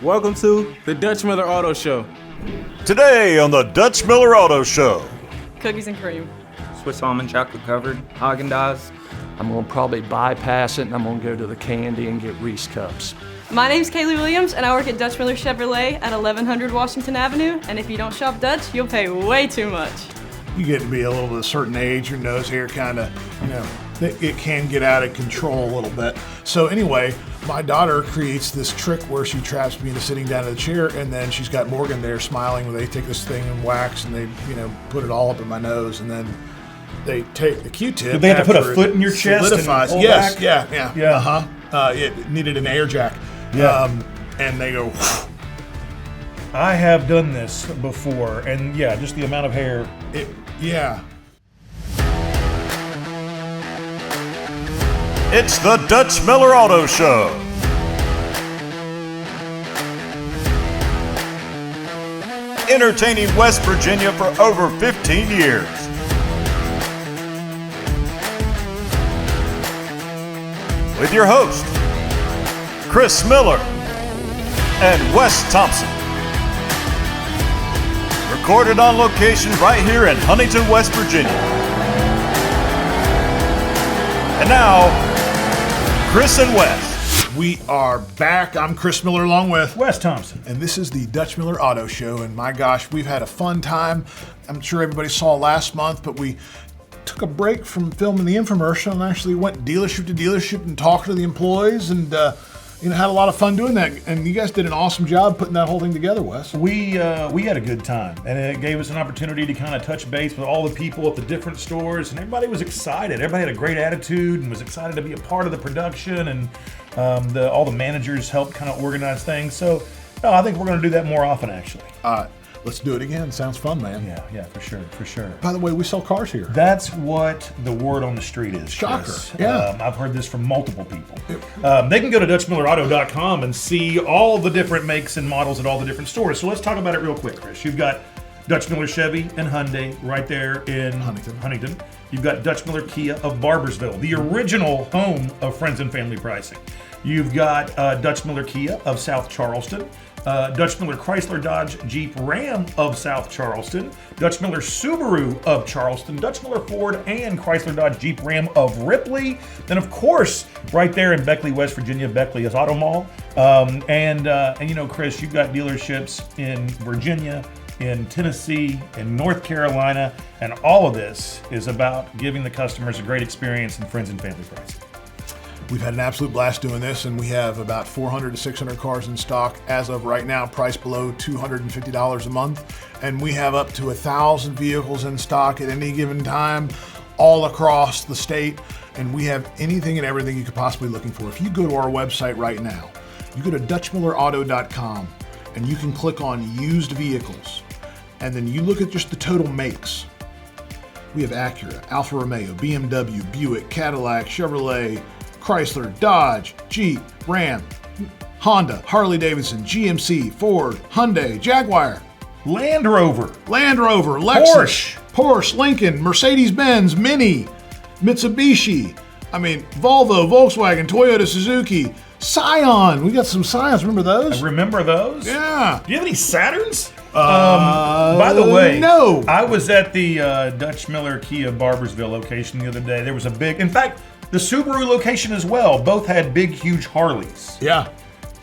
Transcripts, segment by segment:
Welcome to the Dutch Miller Auto Show. Today on the Dutch Miller Auto Show. Cookies and cream. Swiss almond chocolate covered, Haagen-Dazs. I'm gonna probably bypass it and I'm gonna go to the candy and get Reese cups. My name's Kaylee Williams and I work at Dutch Miller Chevrolet at 1100 Washington Avenue, and if you don't shop Dutch, you'll pay way too much. You get to be a little bit of a certain age, your nose hair kind of, it can get out of control a little bit. So anyway, my daughter creates this trick where she traps me into sitting down in the chair, and then she's got Morgan there smiling when they take this thing and wax and they, put it all up in my nose, and then they take the Q-tip. Did they have to put a foot in your chest and pull yes, back? Yeah. It needed an air jack. Yeah. And they go. I have done this before, and yeah, just the amount of hair. It's the Dutch Miller Auto Show. Entertaining West Virginia for over 15 years. With your host, Chris Miller and Wes Thompson. Recorded on location right here in Huntington, West Virginia. And now, Chris and Wes. We are back. I'm Chris Miller along with Wes Thompson. And this is the Dutch Miller Auto Show. And my gosh, we've had a fun time. I'm sure everybody saw last month, but we took a break from filming the infomercial and actually went dealership to dealership and talked to the employees and had a lot of fun doing that. And you guys did an awesome job putting that whole thing together, Wes. We had a good time, and it gave us an opportunity to kind of touch base with all the people at the different stores, and everybody was excited. Everybody had a great attitude and was excited to be a part of the production, and all the managers helped kind of organize things. So I think we're going to do that more often, actually. Let's do it again. Sounds fun, man. Yeah, for sure. By the way, we sell cars here. That's what the word on the street is. Shocker. Chris. Yeah. I've heard this from multiple people. They can go to DutchMillerAuto.com and see all the different makes and models at all the different stores. So let's talk about it real quick, Chris. You've got Dutch Miller Chevy and Hyundai right there in Huntington. You've got Dutch Miller Kia of Barbersville, the original home of Friends and Family Pricing. You've got Dutch Miller Kia of South Charleston. Dutch Miller Chrysler Dodge Jeep Ram of South Charleston, Dutch Miller Subaru of Charleston, Dutch Miller Ford and Chrysler Dodge Jeep Ram of Ripley. Then, of course, right there in Beckley, West Virginia, Beckley is Auto Mall. Chris, you've got dealerships in Virginia, in Tennessee, in North Carolina, and all of this is about giving the customers a great experience in Friends and Family Pricing. We've had an absolute blast doing this, and we have about 400 to 600 cars in stock as of right now, priced below $250 a month. And we have up to 1,000 vehicles in stock at any given time, all across the state. And we have anything and everything you could possibly be looking for. If you go to our website right now, you go to DutchMillerAuto.com, and you can click on used vehicles. And then you look at just the total makes. We have Acura, Alfa Romeo, BMW, Buick, Cadillac, Chevrolet, Chrysler, Dodge, Jeep, Ram, Honda, Harley-Davidson, GMC, Ford, Hyundai, Jaguar, Land Rover, Lexus, Porsche, Lincoln, Mercedes-Benz, Mini, Mitsubishi, Volvo, Volkswagen, Toyota, Suzuki, Scion. We got some Scions. Remember those? I remember those. Yeah. Do you have any Saturns? By the way, no. I was at the Dutch Miller Kia Barbersville location the other day. There was in fact, the Subaru location as well. Both had big, huge Harleys. Yeah.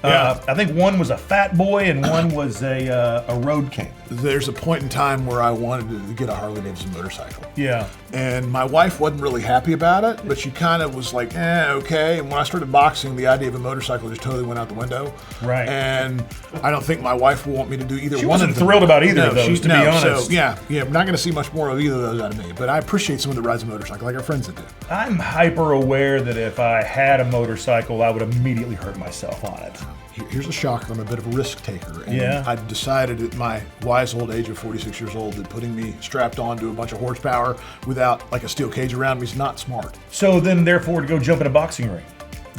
I think one was a Fat Boy and one was a Road King. There's a point in time where I wanted to get a Harley-Davidson motorcycle. Yeah. And my wife wasn't really happy about it, but she kind of was like, okay. And when I started boxing, the idea of a motorcycle just totally went out the window. Right. And I don't think my wife will want me to do either she one of them. She wasn't thrilled about either of those, to be honest. So, yeah, I'm not going to see much more of either of those out of me. But I appreciate someone that rides a motorcycle, like our friends that do. I'm hyper aware that if I had a motorcycle, I would immediately hurt myself on it. Here's a shocker. I'm a bit of a risk taker. And yeah. I decided at my wise old age of 46 years old that putting me strapped on to a bunch of horsepower without like a steel cage around me is not smart. So then, therefore, to go jump in a boxing ring.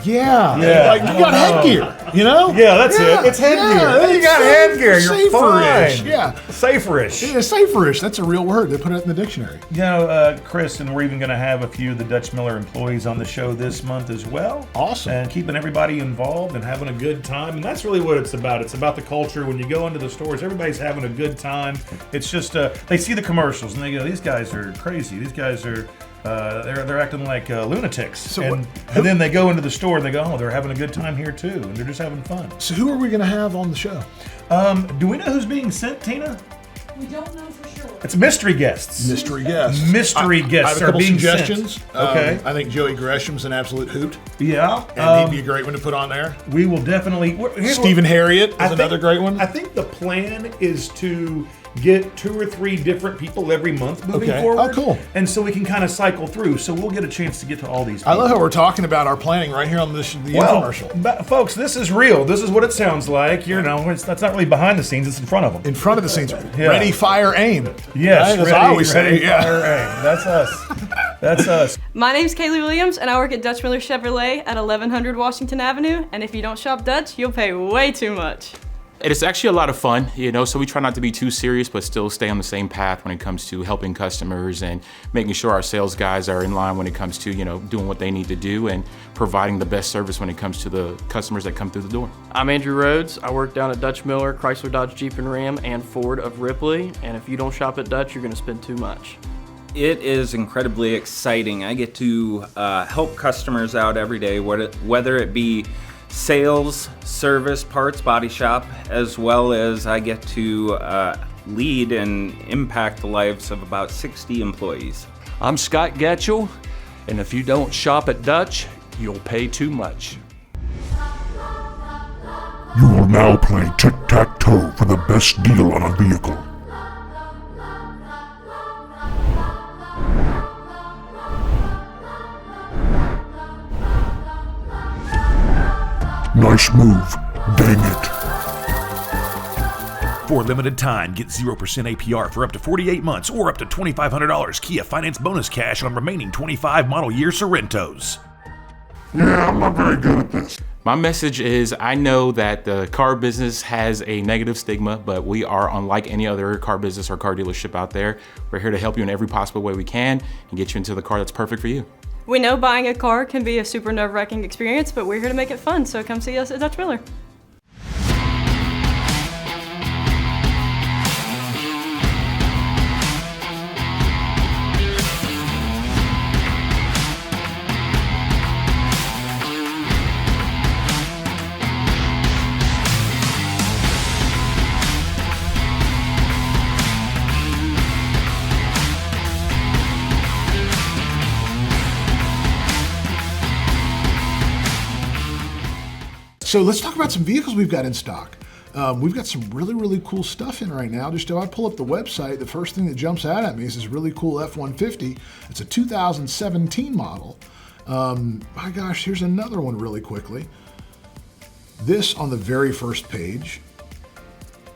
Yeah. Yeah. Like, you got headgear, you know? Yeah, that's it. It's headgear. Yeah, You got headgear. You're safer-ish. fine. Yeah. Saferish. Yeah, safer-ish. That's a real word. They put it in the dictionary. You know, Chris, and we're even going to have a few of the Dutch Miller employees on the show this month as well. Awesome. And keeping everybody involved and having a good time. And that's really what it's about. It's about the culture. When you go into the stores, everybody's having a good time. It's just, they see the commercials and they go, these guys are crazy. These guys are... they're acting like lunatics, and then they go into the store and they go, oh, they're having a good time here too, and they're just having fun. So who are we going to have on the show? Do we know who's being sent, Tina? We don't know for sure. It's mystery guests. Mystery guests. Mystery I guests have a are couple being suggestions. sent. Okay. I think Joey Gresham's an absolute hoot, Yeah. and he'd be a great one to put on there. We will definitely. Stephen Harriet is I think- another great one. I think the plan is to get 2 or 3 different people every month moving Okay. forward. Oh, cool. And so we can kind of cycle through. So we'll get a chance to get to all these people. I love how we're talking about our planning right here on the infomercial. Folks, this is real. This is what it sounds like. You know, that's not really behind the scenes. It's in front of them. In front of the scenes. Yeah. Ready, fire, aim. Yes, Right? As ready, I always say. ready, Yeah. fire, aim. That's us. That's us. My name's Kaylee Williams, and I work at Dutch Miller Chevrolet at 1100 Washington Avenue. And if you don't shop Dutch, you'll pay way too much. It's actually a lot of fun, you know, so we try not to be too serious, but still stay on the same path when it comes to helping customers and making sure our sales guys are in line when it comes to, you know, doing what they need to do and providing the best service when it comes to the customers that come through the door. I'm Andrew Rhodes. I work down at Dutch Miller, Chrysler, Dodge, Jeep, and Ram, and Ford of Ripley. And if you don't shop at Dutch, you're going to spend too much. It is incredibly exciting. I get to help customers out every day, whether it be sales, service, parts, body shop, as well as I get to lead and impact the lives of about 60 employees. I'm Scott Getchell, and if you don't shop at Dutch, you'll pay too much. You will now play tic-tac-toe for the best deal on a vehicle. Nice move. Dang it. For a limited time, get 0% APR for up to 48 months or up to $2,500 Kia Finance bonus cash on remaining 25 model year Sorrentos. Yeah, I'm not very good at this. My message is, I know that the car business has a negative stigma, but we are unlike any other car business or car dealership out there. We're here to help you in every possible way we can and get you into the car that's perfect for you. We know buying a car can be a super nerve-wracking experience, but we're here to make it fun, so come see us at Dutch Miller. So let's talk about some vehicles we've got in stock. We've got some really, really cool stuff in right now. Just if I pull up the website, the first thing that jumps out at me is this really cool F-150. It's a 2017 model. My gosh, here's another one really quickly. This on the very first page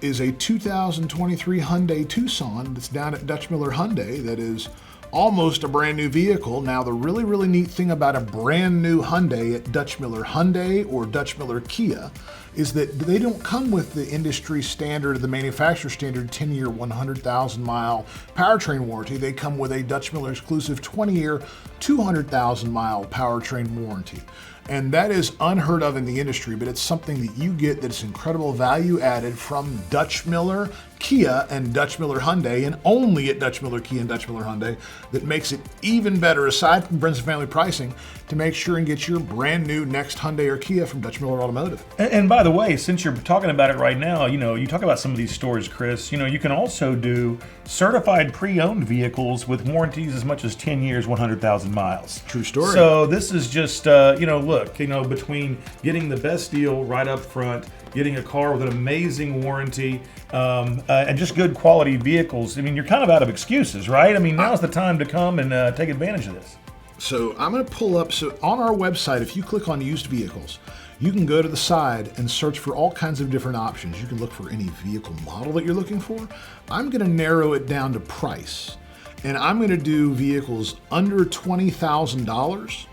is a 2023 Hyundai Tucson that's down at Dutch Miller Hyundai that is almost a brand new vehicle. Now, the really, really neat thing about a brand new Hyundai at Dutch Miller Hyundai or Dutch Miller Kia is that they don't come with the industry standard, the manufacturer standard 10-year, 100,000-mile powertrain warranty. They come with a Dutch Miller exclusive 20-year, 200,000-mile powertrain warranty. And that is unheard of in the industry, but it's something that you get that's incredible value added from Dutch Miller Kia and Dutch Miller Hyundai, and only at Dutch Miller Kia and Dutch Miller Hyundai, that makes it even better, aside from friends and family pricing, to make sure and get your brand new next Hyundai or Kia from Dutch Miller Automotive. And by the way, since you're talking about it right now, you know, you talk about some of these stores, Chris, you know, you can also do certified pre-owned vehicles with warranties as much as 10 years, 100,000 miles. True story. So this is just, you know, look, you know, between getting the best deal right up front, getting a car with an amazing warranty, and just good quality vehicles, I mean, you're kind of out of excuses, right? I mean, now's the time to come and take advantage of this. So I'm going to pull up, so on our website, if you click on used vehicles, you can go to the side and search for all kinds of different options. You can look for any vehicle model that you're looking for. I'm going to narrow it down to price, and I'm going to do vehicles under $20,000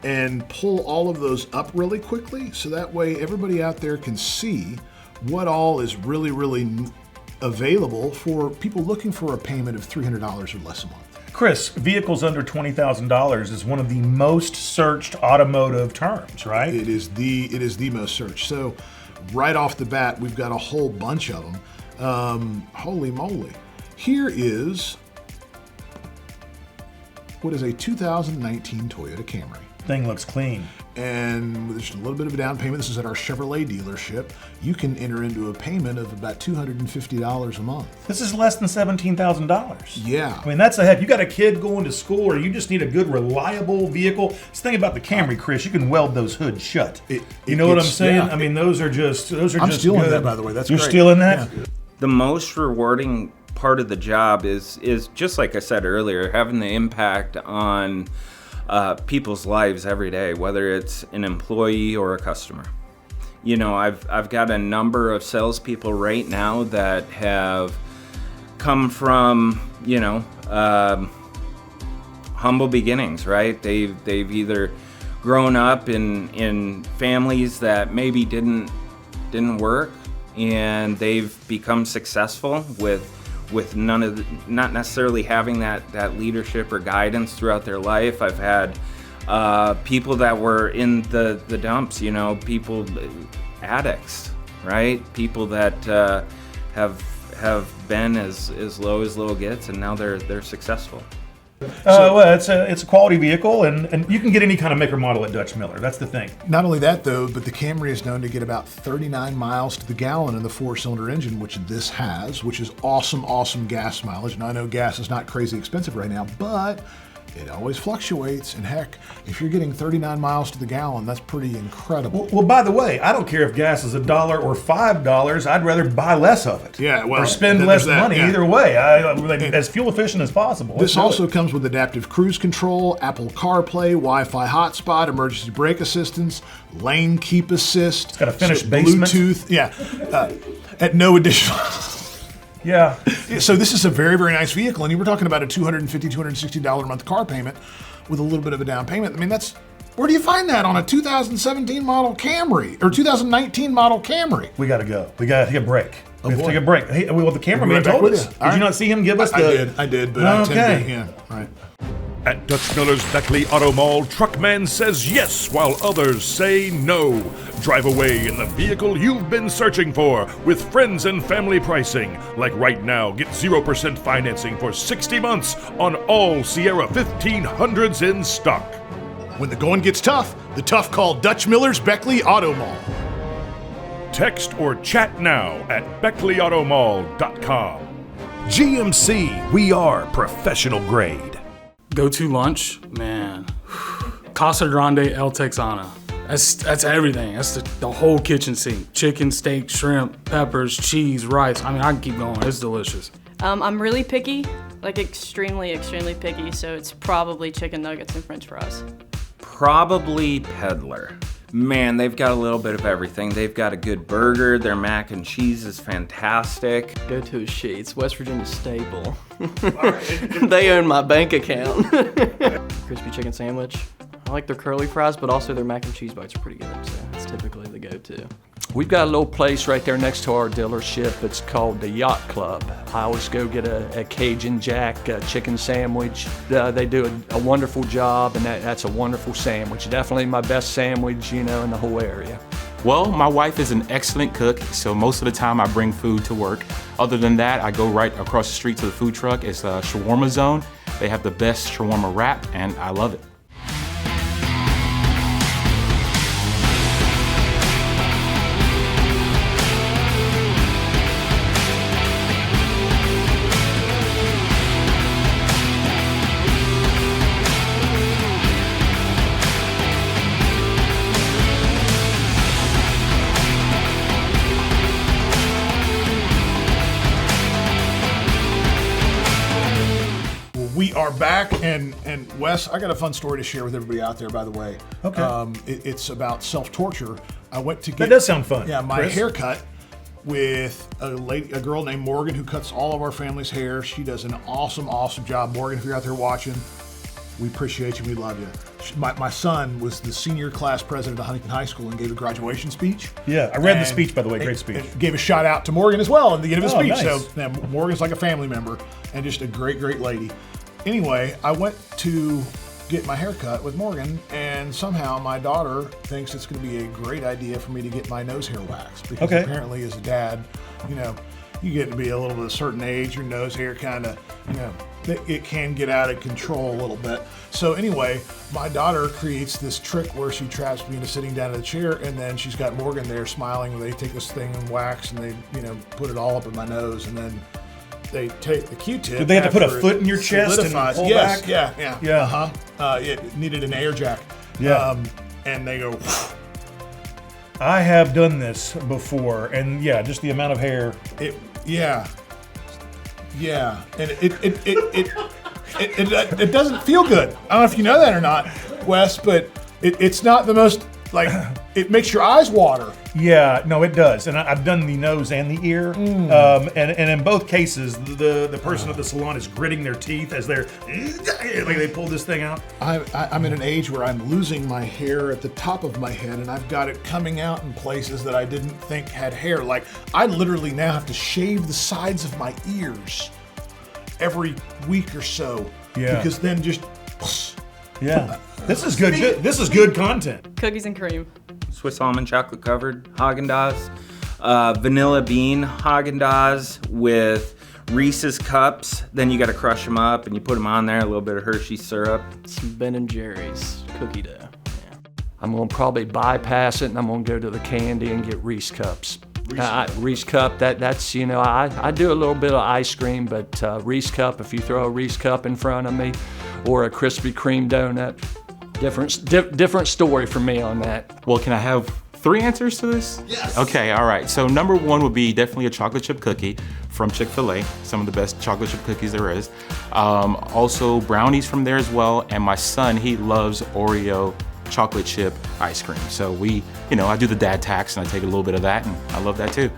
and pull all of those up really quickly so that way everybody out there can see what all is really, really available for people looking for a payment of $300 or less a month. Chris, vehicles under $20,000 is one of the most searched automotive terms, right? It is the most searched. So right off the bat, we've got a whole bunch of them. Holy moly. Here is what is a 2019 Toyota Camry. Thing looks clean. And with just a little bit of a down payment, this is at our Chevrolet dealership, you can enter into a payment of about $250 a month. This is less than $17,000. Yeah. I mean, that's a heck. You got a kid going to school or you just need a good, reliable vehicle. Just think about the Camry, Chris. You can weld those hoods shut. You know what I'm saying? Yeah, I mean, those are just I'm stealing good. that, by the way. That's You're great. stealing that? Yeah. The most rewarding part of the job is just like I said earlier, having the impact on people's lives every day, whether it's an employee or a customer. You know, I've got a number of salespeople right now that have come from, you know, humble beginnings, right? They've either grown up in families that maybe didn't work, and they've become successful with not necessarily having that leadership or guidance throughout their life. I've had people that were in the dumps, you know, people, addicts, right? People that have been as low as low gets, and now they're successful. Well, it's a quality vehicle, and you can get any kind of make or model at Dutch Miller. That's the thing. Not only that, though, but the Camry is known to get about 39 miles to the gallon in the 4-cylinder engine, which this has, which is awesome gas mileage. And I know gas is not crazy expensive right now, but it always fluctuates. And heck, if you're getting 39 miles to the gallon, that's pretty incredible. Well, by the way, I don't care if gas is $1 or $5. I'd rather buy less of it. Yeah, well, or spend less money. Yeah. Either way, as fuel efficient as possible. This also comes with adaptive cruise control, Apple CarPlay, Wi-Fi hotspot, emergency brake assistance, lane keep assist. It's got a finished basement. Bluetooth. Yeah, at no additional. Yeah. So this is a very, very nice vehicle, and you were talking about a $250, $260 a month car payment with a little bit of a down payment. I mean, where do you find that on a 2017 model Camry or 2019 model Camry? We got to go. We got to take a break. Oh, we have to take a break. Hey, well, the cameraman told us. Did you not see him give us the? I did, but I tend to, yeah, all right. At Dutch Miller's Beckley Auto Mall, Truckman says yes while others say no. Drive away in the vehicle you've been searching for with friends and family pricing. Like right now, get 0% financing for 60 months on all Sierra 1500s in stock. When the going gets tough, the tough call Dutch Miller's Beckley Auto Mall. Text or chat now at BeckleyAutomall.com. GMC, we are professional grade. Go-to lunch, man. Casa Grande El Texana. That's everything. That's the whole kitchen sink. Chicken, steak, shrimp, peppers, cheese, rice. I mean, I can keep going. It's delicious. I'm really picky, like extremely picky, so it's probably chicken nuggets and french fries. Probably Peddler. Man, they've got a little bit of everything. They've got a good burger. Their mac and cheese is fantastic. Go-to is Sheets, West Virginia staple. They own my bank account. Crispy chicken sandwich. I like their curly fries, but also their mac and cheese bites are pretty good, so that's typically the go-to. We've got a little place right there next to our dealership. It's called the Yacht Club. I always go get a Cajun Jack chicken sandwich. They do a wonderful job, and that's a wonderful sandwich. Definitely my best sandwich, in the whole area. Well, my wife is an excellent cook, so most of the time I bring food to work. Other than that, I go right across the street to the food truck. It's a shawarma zone. They have the best shawarma wrap, and I love it. We are back, and Wes, I got a fun story to share with everybody out there, by the way. Okay. It's about self-torture. I went to get... That does sound fun. Yeah, my Chris? haircut with a girl named Morgan who cuts all of our family's hair. She does an awesome job. Morgan, if you're out there watching, We appreciate you. We love you. My son was the senior class president of Huntington High School and gave a graduation speech. Yeah, I read the speech, by the way. Great speech. Gave a shout out to Morgan as well at the end of his speech. Nice. So yeah, Morgan's like a family member and just a great, great lady. Anyway, I went to get my hair cut with Morgan, and somehow my daughter thinks it's going to be a great idea for me to get my nose hair waxed because apparently as a dad, you get to be a little bit of a certain age, your nose hair kind of, it can get out of control a little bit. So anyway, my daughter creates this trick where she traps me into sitting down in the chair, and then she's got Morgan there smiling. They take this thing and wax, and they, put it all up in my nose, and then they take the Q-tip. Did they have to put a foot in your chest and pull back? Yeah. It needed an air jack. Yeah. And they go. I have done this before, and just the amount of hair. And it doesn't feel good. I don't know if you know that or not, Wes, but it's not the most, it makes your eyes water. Yeah, no, it does. And I've done the nose and the ear. And in both cases, the person at the salon is gritting their teeth as they're, like they pull this thing out. I'm in an age where I'm losing my hair at the top of my head, and I've got it coming out in places that I didn't think had hair. Like, I literally now have to shave the sides of my ears every week or so. Yeah. Because then just... Yeah. This is good. This is good content. Cookies and cream. Swiss almond chocolate covered Haagen-Dazs, vanilla bean Haagen-Dazs with Reese's cups. Then you got to crush them up and you put them on there. A little bit of Hershey syrup. Some Ben & Jerry's cookie dough. Yeah. I'm gonna probably bypass it and I'm gonna go to the candy and get Reese cups. Reese cup. That's I do a little bit of ice cream, but Reese cup. If you throw a Reese cup in front of me, or a Krispy Kreme donut. Different story for me on that. Well, can I have 3 answers to this? Yes. Okay, all right. So number 1 would be definitely a chocolate chip cookie from Chick-fil-A, some of the best chocolate chip cookies there is. Also brownies from there as well. And my son, he loves Oreo chocolate chip ice cream. So we, I do the dad tax and I take a little bit of that, and I love that too.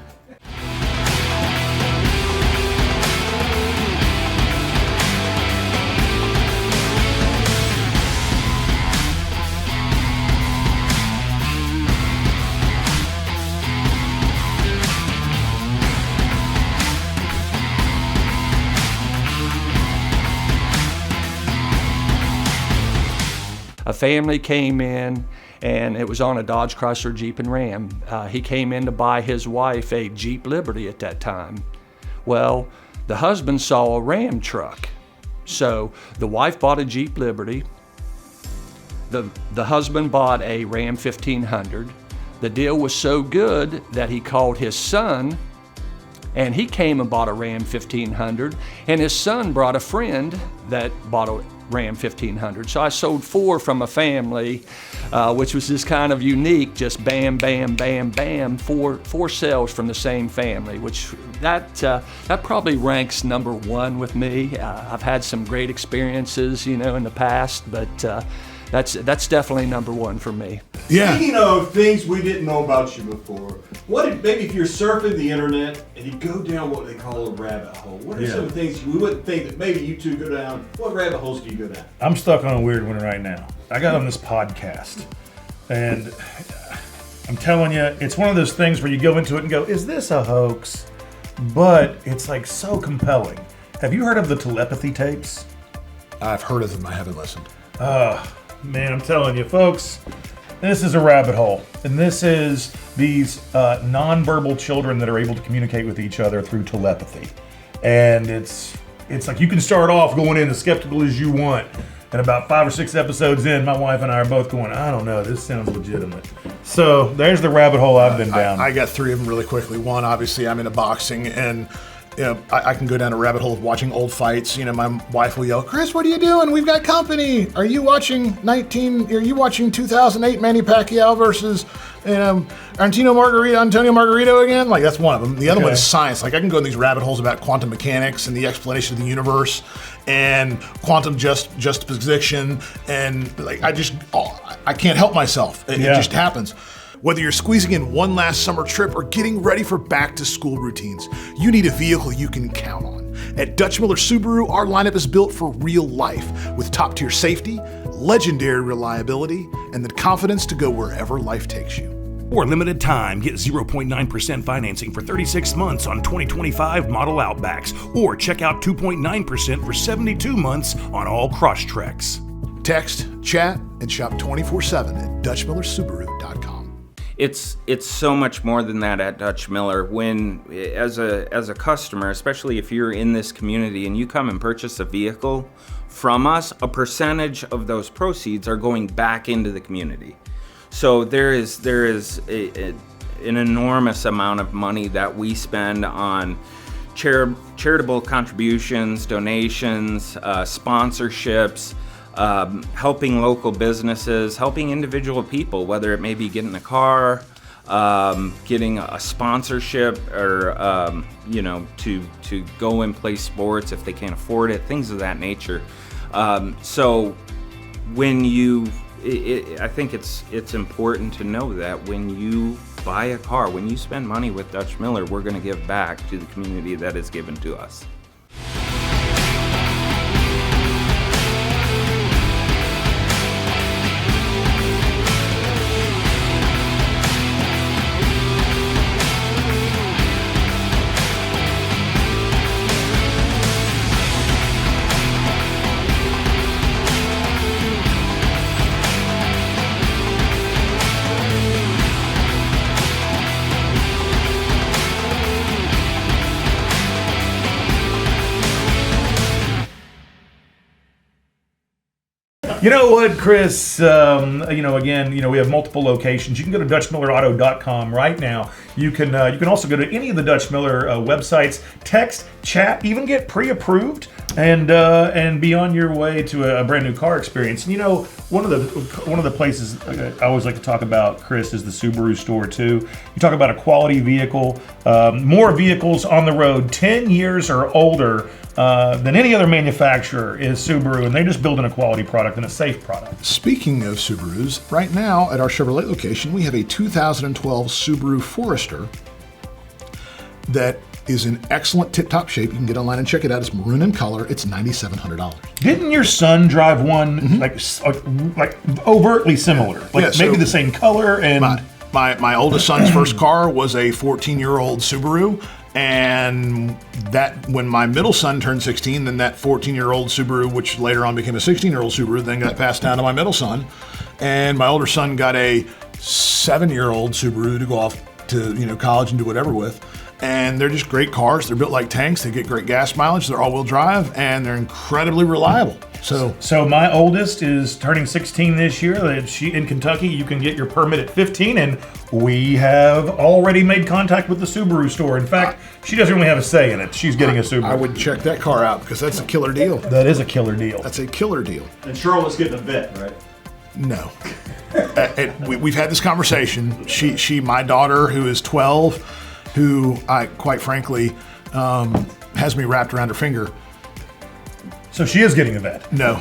A family came in, and it was on a Dodge Chrysler Jeep and Ram. He came in to buy his wife a Jeep Liberty at that time. Well, the husband saw a Ram truck. So the wife bought a Jeep Liberty. The husband bought a Ram 1500. The deal was so good that he called his son, and he came and bought a Ram 1500, and his son brought a friend that bought a Ram 1500. So I sold 4 from a family, which was just kind of unique, just bam, bam, bam, bam, 4 sales from the same family, which that probably ranks number 1 with me. I've had some great experiences, in the past, but that's definitely number 1 for me. Yeah. Speaking of things we didn't know about you before, maybe if you're surfing the internet and you go down what they call a rabbit hole, what are some things we wouldn't think that maybe you two go down? What rabbit holes do you go down? I'm stuck on a weird one right now. I got on this podcast, and I'm telling you, it's one of those things where you go into it and go, is this a hoax? But it's like so compelling. Have you heard of the telepathy tapes? I've heard of them. I haven't listened. Man, I'm telling you, folks, this is a rabbit hole. And this is these nonverbal children that are able to communicate with each other through telepathy. And it's like you can start off going in as skeptical as you want. And about 5 or 6 episodes in, my wife and I are both going, I don't know, this sounds legitimate. So there's the rabbit hole I've been down. I got 3 of them really quickly. One, obviously, I'm into boxing, and I can go down a rabbit hole of watching old fights. My wife will yell, "Chris, what are you doing? We've got company. Are you watching 2008 Manny Pacquiao versus Antonio Margarito again?" Like, that's one of them. The other one is science. Like, I can go in these rabbit holes about quantum mechanics and the explanation of the universe and quantum juxtaposition, and like I can't help myself. It just happens. Whether you're squeezing in one last summer trip or getting ready for back-to-school routines, you need a vehicle you can count on. At Dutch Miller Subaru, our lineup is built for real life with top-tier safety, legendary reliability, and the confidence to go wherever life takes you. For a limited time, get 0.9% financing for 36 months on 2025 model Outbacks, or check out 2.9% for 72 months on all Crosstreks. Text, chat, and shop 24/7 at DutchMillerSubaru.com. It's so much more than that at Dutch Miller. When as a customer, especially if you're in this community and you come and purchase a vehicle from us, a percentage of those proceeds are going back into the community. So there is an enormous amount of money that we spend on charitable contributions, donations, sponsorships, helping local businesses, helping individual people, whether it may be getting a car, getting a sponsorship, or to go and play sports if they can't afford it, things of that nature. So when I think it's important to know that when you buy a car, when you spend money with Dutch Miller, we're going to give back to the community that is given to us. You know what, Chris? We have multiple locations. You can go to DutchMillerAuto.com right now. You can also go to any of the Dutch Miller websites, text, chat, even get pre-approved, and be on your way to a brand new car experience. And one of the places I always like to talk about, Chris, is the Subaru store too. You talk about a quality vehicle, more vehicles on the road 10 years or older than any other manufacturer is Subaru, and they're just building a quality product and a safe product. Speaking of Subarus, right now at our Chevrolet location, we have a 2012 Subaru Forester that is in excellent tip-top shape. You can get online and check it out. It's maroon in color. It's $9,700. Didn't your son drive one like overtly similar? Maybe the same color? And my oldest son's first car was a 14-year-old Subaru. And that when my middle son turned 16, then that 14-year-old Subaru, which later on became a 16-year-old Subaru, then got passed down to my middle son. And my older son got a 7-year-old Subaru to go off to college and do whatever with. And they're just great cars. They're built like tanks. They get great gas mileage. They're all-wheel drive, and they're incredibly reliable. So my oldest is turning 16 this year. In Kentucky, you can get your permit at 15, and we have already made contact with the Subaru store. In fact, she doesn't really have a say in it. She's getting a Subaru. I would check that car out because that's a killer deal. That is a killer deal. That's a killer deal. And Charlotte's getting a vet, right? No. We've had this conversation. My daughter, who is 12, who I quite frankly has me wrapped around her finger. So she is getting a vet? No.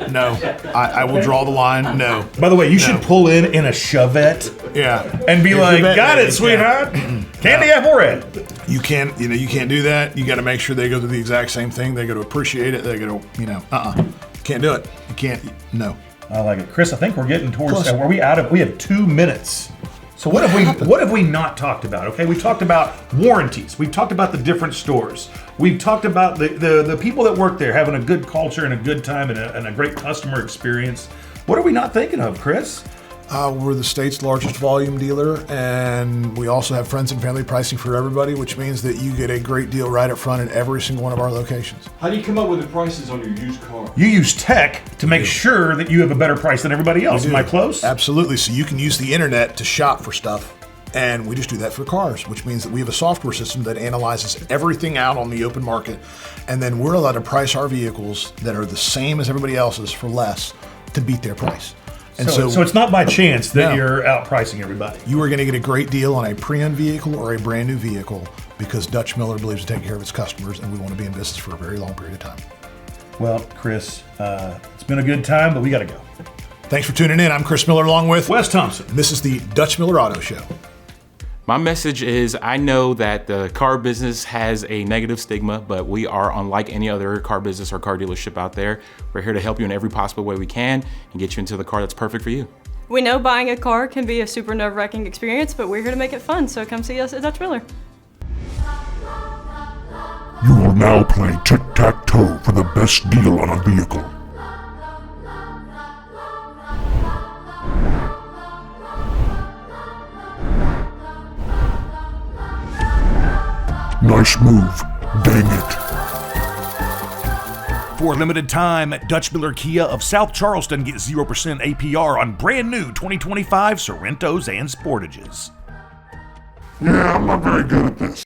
No. I will draw the line. No. By the way, you should pull in a Chevette. Yeah. And be like, got it, sweetheart. Candy apple red. You can't do that. You got to make sure they go through the exact same thing. They got to appreciate it. They got to, Can't do it. You can't, no. I like it. Chris, I think we're getting towards, we have 2 minutes. So what have we not talked about? Okay, we've talked about warranties. We've talked about the different stores. We've talked about the people that work there having a good culture and a good time and a great customer experience. What are we not thinking of, Chris? We're the state's largest volume dealer, and we also have friends and family pricing for everybody, which means that you get a great deal right up front at every single one of our locations. How do you come up with the prices on your used car? You use tech to make sure that you have a better price than everybody else. Am I close? Absolutely. So you can use the internet to shop for stuff, and we just do that for cars, which means that we have a software system that analyzes everything out on the open market, and then we're allowed to price our vehicles that are the same as everybody else's for less to beat their price. And so it's not by chance that you're outpricing everybody. You are going to get a great deal on a pre-owned vehicle or a brand new vehicle because Dutch Miller believes in taking care of its customers, and we want to be in business for a very long period of time. Well, Chris, it's been a good time, but we got to go. Thanks for tuning in. I'm Chris Miller along with Wes Thompson. This is the Dutch Miller Auto Show. My message is, I know that the car business has a negative stigma, but we are unlike any other car business or car dealership out there. We're here to help you in every possible way we can and get you into the car that's perfect for you. We know buying a car can be a super nerve-wracking experience, but we're here to make it fun, so come see us at Dutch Miller. You will now play tic-tac-toe for the best deal on a vehicle. Nice move. Dang it. For a limited time, at Dutch Miller Kia of South Charleston, get 0% APR on brand new 2025 Sorrentos and Sportages. Yeah, I'm not very good at this.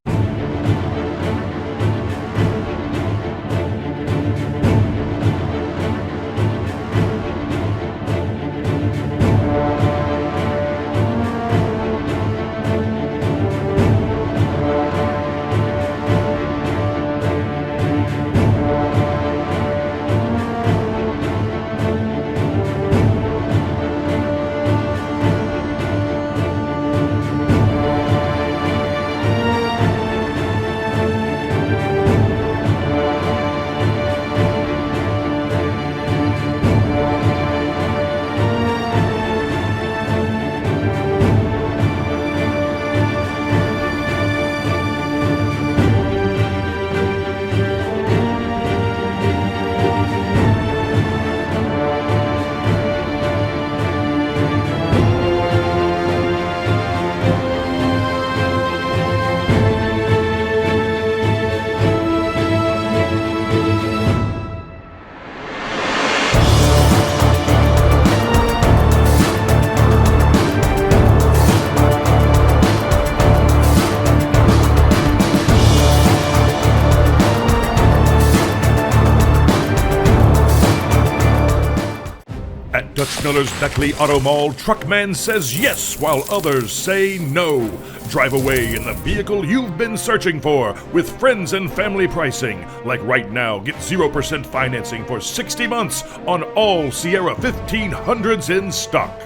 At Dutch Miller's Beckley Auto Mall, Truckman says yes while others say no. Drive away in the vehicle you've been searching for with friends and family pricing. Like right now, get 0% financing for 60 months on all Sierra 1500s in stock.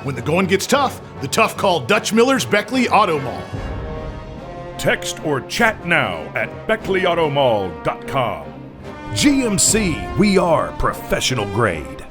When the going gets tough, the tough call Dutch Miller's Beckley Auto Mall. Text or chat now at BeckleyAutomall.com. GMC, we are professional grade.